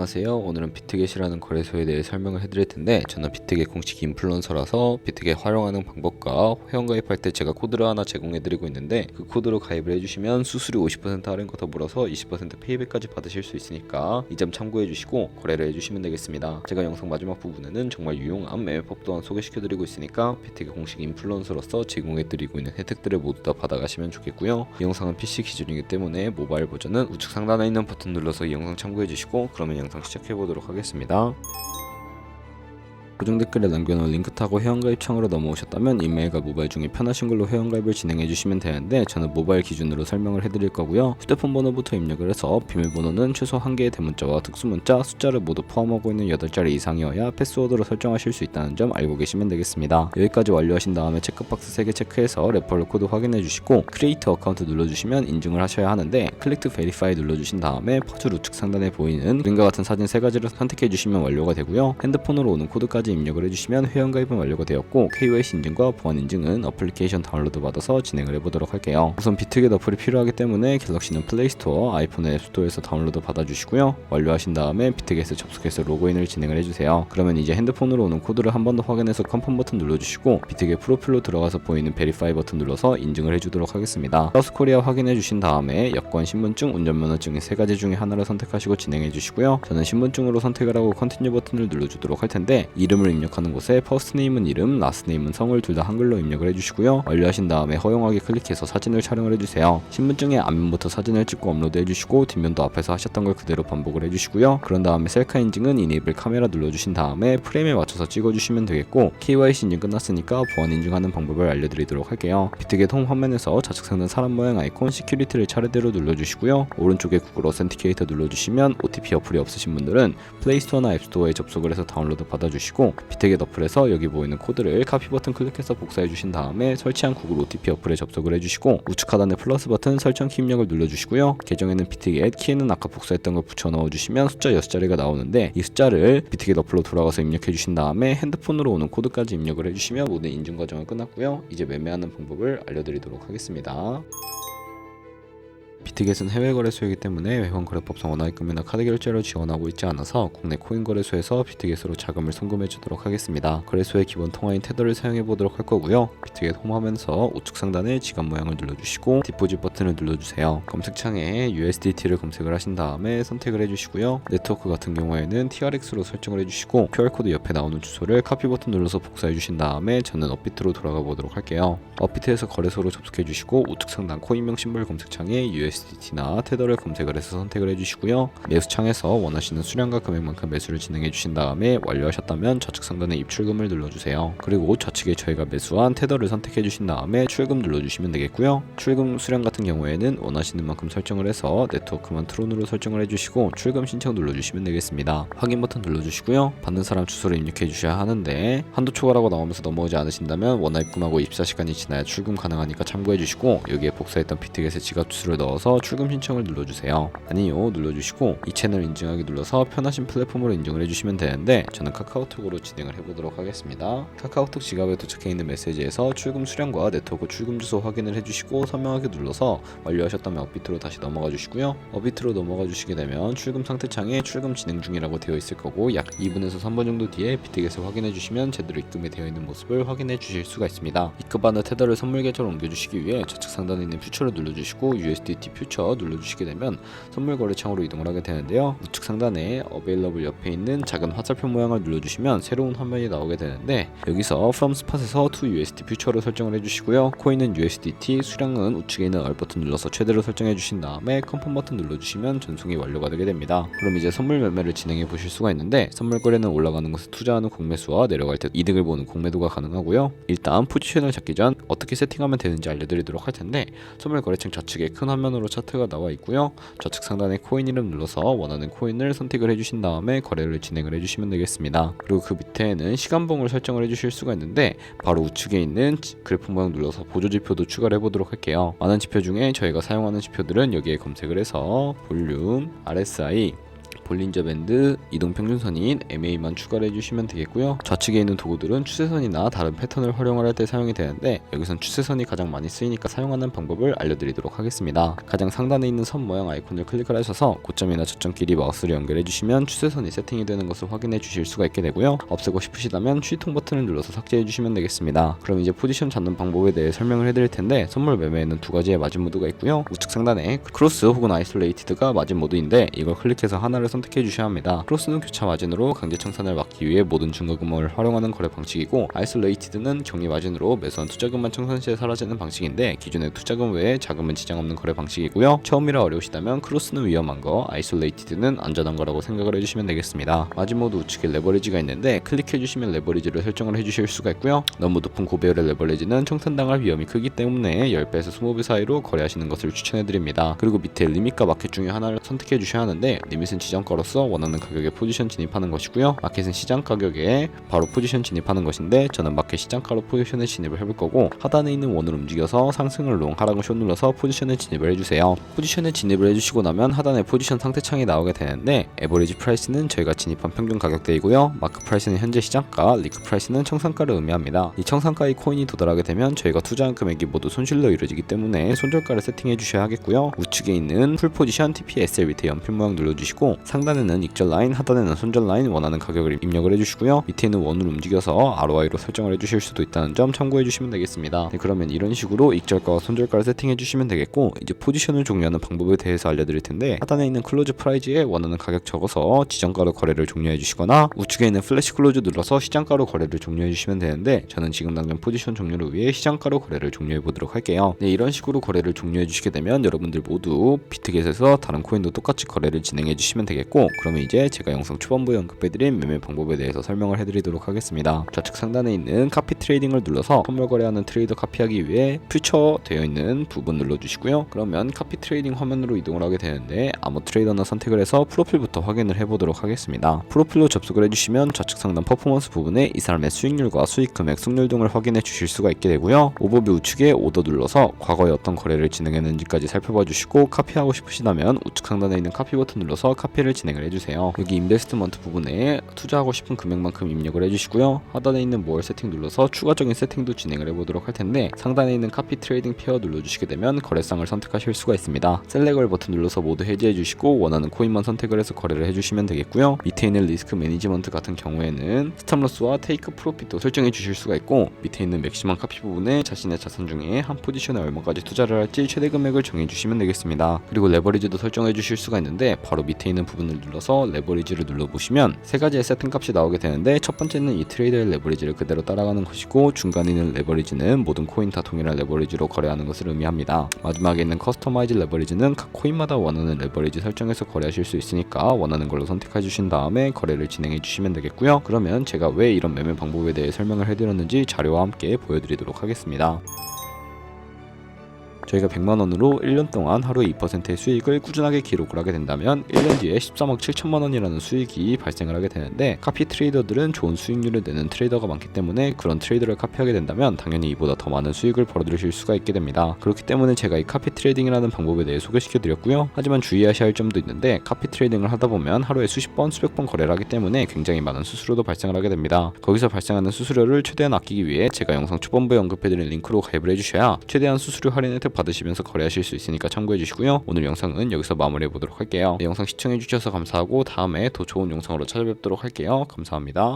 안녕하세요. 오늘은 비트겟이라는 거래소에 대해 설명을 해드릴 텐데, 저는 비트겟 공식 인플루언서라서 비트겟 활용하는 방법과 회원가입할 때 제가 코드를 하나 제공해드리고 있는데, 그 코드로 가입을 해주시면 수수료 50% 할인과 더불어서 20% 페이백까지 받으실 수 있으니까 이 점 참고해주시고 거래를 해주시면 되겠습니다. 제가 영상 마지막 부분에는 정말 유용한 매매법 또한 소개시켜드리고 있으니까 비트겟 공식 인플루언서로서 제공해드리고 있는 혜택들을 모두 다 받아가시면 좋겠고요. 이 영상은 PC 기준이기 때문에 모바일 버전은 우측 상단에 있는 버튼 눌러서 이 영상 참고해주시고, 그러면 영상 시작해보도록 하겠습니다. 고정 댓글에 남겨놓은 링크 타고 회원가입 창으로 넘어오셨다면 이메일과 모바일 중에 편하신 걸로 회원가입을 진행해주시면 되는데, 저는 모바일 기준으로 설명을 해드릴 거고요. 휴대폰 번호부터 입력을 해서 비밀번호는 최소 1개의 대문자와 특수문자, 숫자를 모두 포함하고 있는 8자리 이상이어야 패스워드로 설정하실 수 있다는 점 알고 계시면 되겠습니다. 여기까지 완료하신 다음에 체크박스 3개 체크해서 레퍼럴 코드 확인해주시고 크리에이터 어카운트 눌러주시면 인증을 하셔야 하는데, 클릭 투 베리파이 눌러주신 다음에 퍼즐 우측 상단에 보이는 그림과 같은 사진 3가지를 선택해주시면 완료가 되고요. 핸드폰으로 오는 코드까지 입력을 해주시면 회원가입은 완료가 되었고, KYC 인증과 보안 인증은 어플리케이션 다운로드 받아서 진행을 해보도록 할게요. 우선 비트겟 어플이 필요하기 때문에 갤럭시는 플레이스토어, 아이폰은 앱스토어에서 다운로드 받아주시고요. 완료하신 다음에 비트겟에 접속해서 로그인을 진행을 해주세요. 그러면 이제 핸드폰으로 오는 코드를 한 번 더 확인해서 컨펌 버튼 눌러주시고, 비트겟 프로필로 들어가서 보이는 베리파이 버튼 눌러서 인증을 해주도록 하겠습니다. 사우스코리아 확인해주신 다음에 여권, 신분증, 운전면허증 이 3가지 중에 하나를 선택하시고 진행해주시고요. 저는 신분증으로 선택을 하고 컨티뉴 버튼을 눌러주도록 할 텐데, 이름을 입력하는 곳에 퍼스트 네임은 이름, 라스트 네임은 성을 둘 다 한글로 입력을 해주시고요. 완료하신 다음에 허용하기 클릭해서 사진을 촬영을 해주세요. 신분증의 앞면부터 사진을 찍고 업로드 해주시고, 뒷면도 앞에서 하셨던 걸 그대로 반복을 해주시고요. 그런 다음에 셀카 인증은 이네이블 카메라 눌러주신 다음에 프레임에 맞춰서 찍어주시면 되겠고, KYC 인증 끝났으니까 보안 인증하는 방법을 알려드리도록 할게요. 비트겟 홈 화면에서 좌측 상단 사람 모양 아이콘 시큐리티를 차례대로 눌러주시고요. 오른쪽에 구글 어센티케이터 눌러주시면 OTP 어플이 없으신 분들은 플레이스토어나 앱스토어에 접속을 해서 다운로드 받아주시고, 비트겟 어플에서 여기 보이는 코드를 카피 버튼 클릭해서 복사해 주신 다음에 설치한 구글 OTP 어플에 접속을 해주시고, 우측 하단의 플러스 버튼 설정 키 입력을 눌러주시고요. 계정에는 비트겟, 키에는 아까 복사했던 걸 붙여 넣어주시면 숫자 6자리가 나오는데, 이 숫자를 비트겟 어플로 돌아가서 입력해 주신 다음에 핸드폰으로 오는 코드까지 입력을 해주시면 모든 인증 과정은 끝났고요. 이제 매매하는 방법을 알려드리도록 하겠습니다. 비트겟은 해외 거래소이기 때문에 회원거래법상 원화입금이나 카드 결제를 지원하고 있지 않아서 국내 코인 거래소에서 비트겟으로 자금을 송금해 주도록 하겠습니다. 거래소의 기본 통화인 테더를 사용해 보도록 할 거고요. 비트겟 홈 화면에서 우측 상단에 지갑 모양을 눌러주시고 디포짓 버튼을 눌러주세요. 검색창에 USDT를 검색을 하신 다음에 선택을 해주시고요. 네트워크 같은 경우에는 TRX로 설정을 해주시고, QR코드 옆에 나오는 주소를 카피 버튼 눌러서 복사해 주신 다음에 저는 업비트로 돌아가 보도록 할게요. 업비트에서 거래소로 접속해 주시고, 우측 상단 코인명 심볼 검색창에 USDT나 테더를 검색을 해서 선택을 해주시고요. 매수 창에서 원하시는 수량과 금액만큼 매수를 진행해 주신 다음에 완료하셨다면 좌측 상단에 입출금을 눌러주세요. 그리고 좌측에 저희가 매수한 테더를 선택해 주신 다음에 출금 눌러주시면 되겠고요. 출금 수량 같은 경우에는 원하시는 만큼 설정을 해서 네트워크만 트론으로 설정을 해주시고 출금 신청 눌러주시면 되겠습니다. 확인 버튼 눌러주시고요. 받는 사람 주소를 입력해 주셔야 하는데, 한도 초과라고 나오면서 넘어오지 않으신다면 원화 입금하고 24시간이 지나야 출금 가능하니까 참고해 주시고, 여기에 복사했던 비트겟의 지갑 주소를 넣어서 출금 신청을 눌러주세요. 아니요 눌러주시고, 이 채널 인증하기 눌러서 편하신 플랫폼으로 인증을 해주시면 되는데, 저는 카카오톡으로 진행을 해보도록 하겠습니다. 카카오톡 지갑에 도착해 있는 메시지에서 출금 수량과 네트워크 출금 주소 확인을 해주시고 선명하게 눌러서 완료하셨다면 업비트로 다시 넘어가 주시고요. 업비트로 넘어가 주시게 되면 출금 상태 창에 출금 진행 중이라고 되어 있을 거고, 약 2분에서 3분 정도 뒤에 비트겟을 확인해 주시면 제대로 입금이 되어 있는 모습을 확인해 주실 수가 있습니다. 입금받은 테더를 선물 계좌로 옮겨주시기 위해 좌측 상단에 있는 퓨처를 눌러주시고 USDT 퓨처 눌러주시게 되면 선물 거래 창으로 이동을 하게 되는데요. 우측 상단에 어베일러블 옆에 있는 작은 화살표 모양을 눌러주시면 새로운 화면이 나오게 되는데, 여기서 from spot에서 to USD 퓨처로 설정을 해주시고요. 코인은 USDT, 수량은 우측에 있는 얼 버튼 눌러서 최대로 설정해 주신 다음에 컨펌 버튼 눌러주시면 전송이 완료가 되게 됩니다. 그럼 이제 선물 매매를 진행해 보실 수가 있는데, 선물 거래는 올라가는 곳에 투자하는 공매수와 내려갈 때 이득을 보는 공매도가 가능하고요. 일단 포지션을 잡기 전 어떻게 세팅하면 되는지 알려드리도록 할 텐데, 선물 거래창 좌측에 큰 화면으로 차트가 나와 있고요. 좌측 상단에 코인 이름 눌러서 원하는 코인을 선택을 해주신 다음에 거래를 진행을 해주시면 되겠습니다. 그리고 그 밑에는 시간봉을 설정을 해주실 수가 있는데, 바로 우측에 있는 그래프 모양 눌러서 보조 지표도 추가를 해보도록 할게요. 많은 지표 중에 저희가 사용하는 지표들은 여기에 검색을 해서 볼륨, RSI, 볼린저 밴드, 이동 평균선인 MA만 추가를 해주시면 되겠고요. 좌측에 있는 도구들은 추세선이나 다른 패턴을 활용할 때 사용이 되는데 여기선 추세선이 가장 많이 쓰이니까 사용하는 방법을 알려드리도록 하겠습니다. 가장 상단에 있는 선 모양 아이콘을 클릭을 하셔서 고점이나 저점끼리 마우스를 연결해 주시면 추세선이 세팅이 되는 것을 확인해 주실 수가 있게 되고요. 없애고 싶으시다면 휴지통 버튼을 눌러서 삭제해 주시면 되겠습니다. 그럼 이제 포지션 잡는 방법에 대해 설명을 해드릴 텐데 선물 매매에는 두 가지의 마진 모드가 있고요. 우측 상단에 크로스 혹은 아이솔레이티드가 마진 모드인데 이걸 클릭해서 하나를 선택해 주셔야 합니다. 크로스는 교차 마진으로 강제 청산을 막기 위해 모든 증거금을 활용하는 거래 방식이고, 아이솔레이티드는 경리 마진으로 매수한 투자금만 청산 시에 사라지는 방식인데 기존의 투자금 외에 자금은 지장 없는 거래 방식이고요. 처음이라 어려우시다면 크로스는 위험한 거, 아이솔레이티드는 안전한 거라고 생각을 해주시면 되겠습니다. 마진 모드 우측에 레버리지가 있는데 클릭해 주시면 레버리지를 설정을 해주실 수가 있고요. 너무 높은 고배율의 레버리지는 청산당할 위험이 크기 때문에 10배에서 20배 사이로 거래하시는 것을 추천해드립니다. 그리고 밑에 리밋과 마켓 중에 하나를 선택해 주셔야 하는데, 리밋은 지정가로서 원하는 가격에 포지션 진입하는 것이고요. 마켓은 시장 가격에 바로 포지션 진입하는 것인데 저는 마켓 시장가로 포지션에 진입을 해볼 거고, 하단에 있는 원을 움직여서 상승을 롱, 하락을 숏 눌러서 포지션에 진입을 해주세요. 포지션에 진입을 해주시고 나면 하단에 포지션 상태창이 나오게 되는데, 에버리지 프라이스는 저희가 진입한 평균 가격대이고요. 마크 프라이스는 현재 시장가, 리크 프라이스는 청산가를 의미합니다. 이 청산가의 코인이 도달하게 되면 저희가 투자한 금액이 모두 손실로 이루어지기 때문에 손절가를 세팅해 주셔야 하겠고요. 우측에 있는 풀 포지션 TPSL 밑에 연필 모양 눌러주시고, 상단에는 익절 라인, 하단에는 손절 라인 원하는 가격을 입력을 해주시고요. 밑에 있는 원을 움직여서 ROI로 설정을 해주실 수도 있다는 점 참고해 주시면 되겠습니다. 네, 그러면 이런 식으로 익절가와 손절가를 세팅해 주시면 되겠고, 이제 포지션을 종료하는 방법에 대해서 알려드릴 텐데, 하단에 있는 클로즈 프라이즈에 원하는 가격 적어서 지정가로 거래를 종료해 주시거나, 우측에 있는 플래시 클로즈 눌러서 시장가로 거래를 종료해 주시면 되는데, 저는 지금 당장 포지션 종료를 위해 시장가로 거래를 종료해 보도록 할게요. 네, 이런 식으로 거래를 종료해 주시게 되면 여러분들 모두 비트겟에서 다른 코인도 똑같이 거래를 진행해 주시면 되겠고, 그러면 이제 제가 영상 초반부에 언급해드린 매매 방법에 대해서 설명을 해드리도록 하겠습니다. 좌측 상단에 있는 카피 트레이딩을 눌러서 선물 거래하는 트레이더 카피하기 위해 퓨처 되어 있는 부분 눌러주시고요. 그러면 카피 트레이딩 화면으로 이동을 하게 되는데, 아무 트레이더나 선택을 해서 프로필부터 확인을 해보도록 하겠습니다. 프로필로 접속을 해주시면 좌측 상단 퍼포먼스 부분에 이 사람의 수익률과 수익 금액, 승률 등을 확인해 주실 수가 있게 되고요. 오버뷰 우측에 오더 눌러서 과거에 어떤 거래를 진행했는지까지 살펴봐 주시고, 카피하고 싶으시다면 우측 상단에 있는 카피 버튼 눌러서 카피를 진행을 해주세요. 여기 인베스트먼트 부분에 투자하고 싶은 금액만큼 입력을 해주시고요. 하단에 있는 모어 세팅 눌러서 추가적인 세팅도 진행을 해보도록 할 텐데, 상단에 있는 카피 트레이딩 페어 눌러주시게 되면 거래상을 선택하실 수가 있습니다. 셀렉을 버튼 눌러서 모두 해지해 주시고 원하는 코인만 선택을 해서 거래를 해주시면 되겠고요. 밑에 있는 리스크 매니지먼트 같은 경우에는 스탑로스와 테이크 프로핏도 설정해 주실 수가 있고, 밑에 있는 맥시멈 카피 부분에 자신의 자산 중에 한 포지션에 얼마까지 투자를 할지 최대 금액을 정해 주시면 되겠습니다. 그리고 레버리지도 설정해 주실 수가 있는데, 바로 밑에 있는 부분을 눌러서 레버리지를 눌러보시면 세 가지의 세팅 값이 나오게 되는데, 첫 번째는 이 트레이더의 레버리지를 그대로 따라가는 것이고, 중간에 있는 레버리지는 모든 코인 다 동일한 레버리지로 거래하는 것을 의미합니다. 마지막에 있는 커스터마이즈 레버리지는 각 코인마다 원하는 레버리지 설정해서 거래하실 수 있으니까 원하는 걸로 선택해 주신 다음에 거래를 진행해 주시면 되겠고요. 그러면 제가 왜 이런 매매 방법에 대해 설명을 해드렸는지 자료와 함께 보여드리도록 하겠습니다. 저희가 100만원으로 1년 동안 하루에 2%의 수익을 꾸준하게 기록을 하게 된다면 1년 뒤에 13억 7천만원이라는 수익이 발생을 하게 되는데, 카피 트레이더들은 좋은 수익률을 내는 트레이더가 많기 때문에 그런 트레이더를 카피하게 된다면 당연히 이보다 더 많은 수익을 벌어들이실 수가 있게 됩니다. 그렇기 때문에 제가 이 카피 트레이딩이라는 방법에 대해 소개시켜 드렸고요. 하지만 주의하셔야 할 점도 있는데, 카피 트레이딩을 하다 보면 하루에 수십 번, 수백 번 거래를 하기 때문에 굉장히 많은 수수료도 발생을 하게 됩니다. 거기서 발생하는 수수료를 최대한 아끼기 위해 제가 영상 초반부에 언급해드린 링크로 가입을 해주셔야 최대한 수수료 할인 혜택 받으시면서 거래하실 수 있으니까 참고해 주시고요. 오늘 영상은 여기서 마무리해 보도록 할게요. 네, 영상 시청해 주셔서 감사하고 다음에 더 좋은 영상으로 찾아뵙도록 할게요. 감사합니다.